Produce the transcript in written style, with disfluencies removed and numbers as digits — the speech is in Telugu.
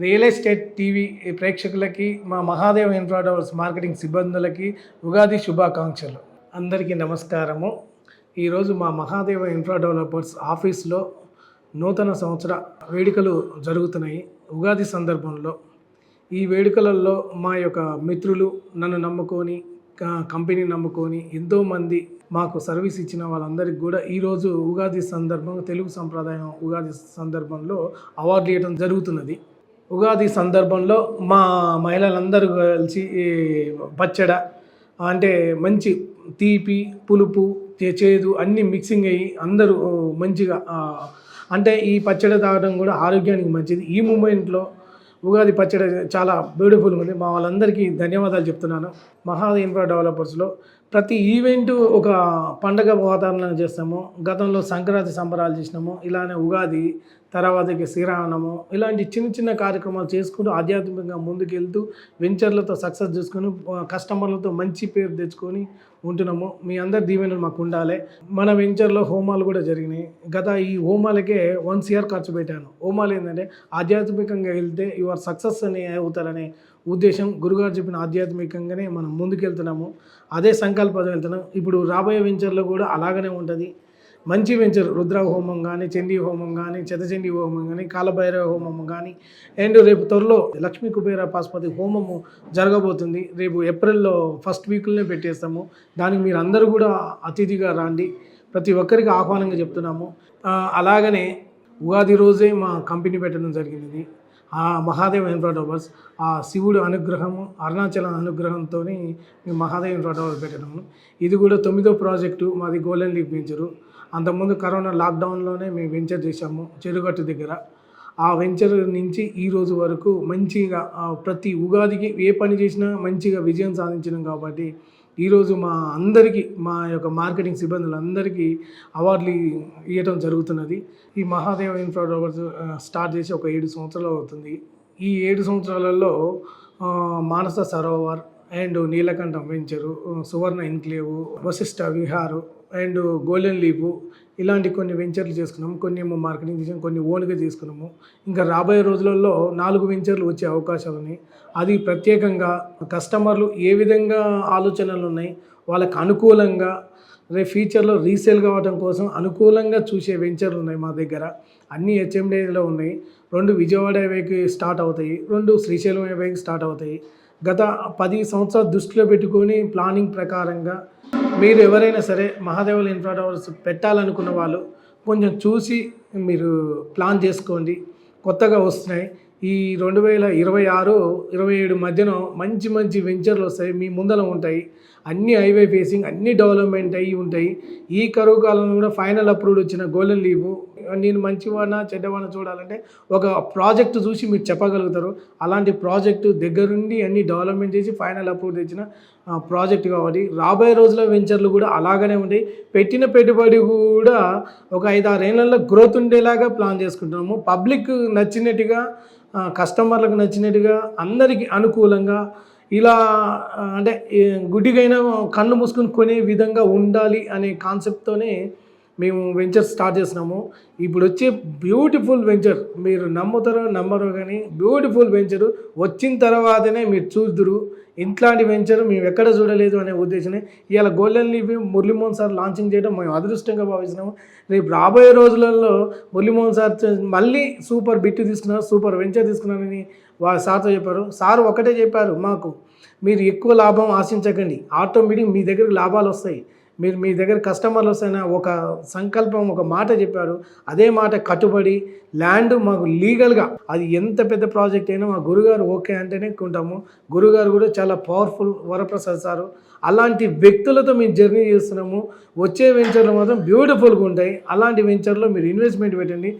రియల్ ఎస్టేట్ టీవీ ప్రేక్షకులకి మా మహాదేవ్ ఇన్ఫ్రా డెవలపర్స్ మార్కెటింగ్ సిబ్బందులకి ఉగాది శుభాకాంక్షలు. అందరికీ నమస్కారము. ఈరోజు మా మహాదేవ్ ఇన్ఫ్రా డెవలపర్స్ ఆఫీస్లో నూతన సంవత్సర వేడుకలు జరుగుతున్నాయి. ఉగాది సందర్భంలో ఈ వేడుకలలో మా యొక్క మిత్రులు నన్ను నమ్ముకొని కంపెనీ నమ్ముకొని ఎంతోమంది మాకు సర్వీస్ ఇచ్చిన వాళ్ళందరికీ కూడా ఈరోజు ఉగాది సందర్భంగా తెలుగు సంప్రదాయం ఉగాది సందర్భంలో అవార్డు ఇవ్వడం జరుగుతున్నది. ఉగాది సందర్భంలో మా మహిళలందరూ కలిసి పచ్చడ అంటే మంచి తీపి పులుపు చేదు అన్నీ మిక్సింగ్ అయ్యి అందరూ మంచిగా అంటే ఈ పచ్చడి తాగడం కూడా ఆరోగ్యానికి మంచిది. ఈ మూమెంట్లో ఉగాది పచ్చడి చాలా బ్యూటిఫుల్గా ఉంది. మా వాళ్ళందరికీ ధన్యవాదాలు చెప్తున్నాను. మహాదేవ్ ఇన్ఫ్రా డెవలపర్స్లో ప్రతి ఈవెంట్ ఒక పండగ వాతావరణం చేస్తాము. గతంలో సంక్రాంతి సంబరాలు చేసినాము. ఇలానే ఉగాది తర్వాతకి శ్రీరామనము ఇలాంటి చిన్న చిన్న కార్యక్రమాలు చేసుకుంటూ ఆధ్యాత్మికంగా ముందుకెళ్తూ వెంచర్లతో సక్సెస్ చేసుకొని కస్టమర్లతో మంచి పేరు తెచ్చుకొని ఉంటున్నాము. మీ అందరి దీవెనలు మాకు ఉండాలి. మన వెంచర్లో హోమాలు కూడా జరిగినాయి. ఈ హోమాలకే 1 CR ఖర్చు పెట్టాను. హోమాలు ఏంటంటే ఆధ్యాత్మికంగా వెళ్తే యువర్ సక్సెస్ అని అవుతారనే ఉద్దేశం. గురుగారు చెప్పిన ఆధ్యాత్మికంగానే మనం ముందుకెళ్తున్నాము. అదే సంకల్పం వెళ్తున్నాం. ఇప్పుడు రాబోయే వెంచర్లో కూడా అలాగనే ఉంటుంది. మంచి వెంచర్ రుద్ర హోమం కానీ, చండీ హోమం కానీ, శతచండీ హోమం కానీ, కాలభైరవ హోమం కానీ, అండ్ రేపు త్వరలో లక్ష్మీ కుబేర పాశుపతి హోమము జరగబోతుంది. రేపు ఏప్రిల్లో ఫస్ట్ వీక్లోనే పెట్టేస్తాము. దానికి మీరు అందరూ కూడా అతిథిగా రండి. ప్రతి ఒక్కరికి ఆహ్వానంగా చెప్తున్నాము. అలాగనే ఉగాది రోజే మా కంపెనీ పెట్టడం జరిగింది. ఆ మహాదేవ్ ఇన్ఫ్రా డెవలపర్స్ ఆ శివుడు అనుగ్రహము అరుణాచలం అనుగ్రహంతో మేము మహాదేవ్ ఇన్ఫ్రా డెవలపర్స్ పెట్టడము. ఇది కూడా 9వ ప్రాజెక్టు మాది. Golden leaf venture. అంతకుముందు కరోనా లాక్డౌన్లోనే మేము వెంచర్ చేసాము చెరుగట్టు దగ్గర. ఆ వెంచర్ నుంచి ఈ రోజు వరకు మంచిగా ప్రతి ఉగాదికి ఏ పని చేసినా మంచిగా విజయం సాధించినాం. కాబట్టి ఈరోజు మా అందరికీ మా యొక్క మార్కెటింగ్ సిబ్బందులందరికీ అవార్డులు ఇవ్వడం జరుగుతున్నది. ఈ మహాదేవ్ ఇన్ఫ్రా డెవలపర్స్ స్టార్ట్ చేసి ఒక 7 సంవత్సరాలు అవుతుంది. ఈ 7 సంవత్సరాలలో Manasa Sarovar and Neelakantham venture, Suvarna enclave, Vashishta Vihar and golden leaf ఇలాంటి కొన్ని వెంచర్లు చేసుకున్నాము. కొన్ని ఏమో మార్కెటింగ్ చేసాము, కొన్ని ఓన్గా తీసుకున్నాము. ఇంకా రాబోయే రోజులలో 4 వెంచర్లు వచ్చే అవకాశాలు ఉన్నాయి. అది ప్రత్యేకంగా కస్టమర్లు ఏ విధంగా ఆలోచనలు ఉన్నాయి వాళ్ళకి అనుకూలంగా రేపు ఫ్యూచర్లో రీసేల్ కావడం కోసం అనుకూలంగా చూసే వెంచర్లు ఉన్నాయి మా దగ్గర. అన్నీ HMDలో ఉన్నాయి. 2 విజయవాడ హైవేకి స్టార్ట్ అవుతాయి, 2 శ్రీశైలం హైవేకి స్టార్ట్ అవుతాయి. గత 10 సంవత్సరాలు దృష్టిలో పెట్టుకొని ప్లానింగ్ ప్రకారంగా మీరు ఎవరైనా సరే మహాదేవ్ ఇన్ఫ్రా డెవలపర్స్ పెట్టాలనుకున్న వాళ్ళు కొంచెం చూసి మీరు ప్లాన్ చేసుకోండి. కొత్తగా వస్తున్నాయి. ఈ 2026, 27 మధ్యన మంచి మంచి వెంచర్లు వస్తాయి. మీ ముందర ఉంటాయి. అన్ని హైవే ఫేసింగ్, అన్ని డెవలప్మెంట్ అయ్యి ఉంటాయి. ఈ కరువు కాలంలో కూడా ఫైనల్ అప్రూవ్డ్ వచ్చిన గోల్డెన్ లీవ్. నేను మంచివాడినా చెడ్డవాడినా చూడాలంటే ఒక ప్రాజెక్టు చూసి మీరు చెప్పగలుగుతారు. అలాంటి ప్రాజెక్టు దగ్గరుండి అన్ని డెవలప్మెంట్ చేసి ఫైనల్ అప్రూవ్ తెచ్చిన ప్రాజెక్ట్ కాబట్టి రాబోయే రోజుల వెంచర్లు కూడా అలాగనే ఉంటాయి. పెట్టిన పెట్టుబడి కూడా ఒక 5-6 ఏళ్ళల్లో గ్రోత్ ఉండేలాగా ప్లాన్ చేసుకుంటున్నాము. పబ్లిక్ నచ్చినట్టుగా, కస్టమర్లకు నచ్చినట్టుగా, అందరికీ అనుకూలంగా ఇలా అంటే గుడ్డిగైనా కన్ను మూసుకొని కొనే విధంగా ఉండాలి అనే కాన్సెప్ట్తోనే మేము వెంచర్ స్టార్ట్ చేసినాము. ఇప్పుడు వచ్చే బ్యూటిఫుల్ వెంచర్ మీరు నమ్ముతారో నమ్మరో కానీ బ్యూటిఫుల్ వెంచరు వచ్చిన తర్వాతనే మీరు చూద్దురు. ఇట్లాంటి వెంచర్ మేము ఎక్కడ చూడలేదు అనే ఉద్దేశమే ఇవాళ golden leaf Muralimohan sir launching చేయడం మేము అదృష్టంగా భావిస్తున్నాము. రేపు రాబోయే రోజులలో మురళీమోహన్ సార్ మళ్ళీ సూపర్ బిట్ తీసుకున్నారు, సూపర్ వెంచర్ తీసుకున్నారని సార్తో చెప్పారు. సార్ ఒకటే చెప్పారు, మాకు మీరు ఎక్కువ లాభం ఆశించకండి, ఆటోమేటిక్ మీ దగ్గరకు లాభాలు వస్తాయి, మీ దగ్గర కస్టమర్లు వస్తాయన్న ఒక సంకల్పం, ఒక మాట చెప్పారు. అదే మాట కట్టుబడి ల్యాండ్ మాకు లీగల్గా అది ఎంత పెద్ద ప్రాజెక్ట్ అయినా మా గురుగారు ఓకే అంటేనే కొంటాము. గురుగారు కూడా చాలా పవర్ఫుల్ వరప్రసాద్ సారు. అలాంటి వ్యక్తులతో మేము జర్నీ చేస్తున్నాము. వచ్చే వెంచర్లు మాత్రం బ్యూటిఫుల్గా ఉంటాయి. అలాంటి వెంచర్లో మీరు ఇన్వెస్ట్మెంట్ పెట్టండి.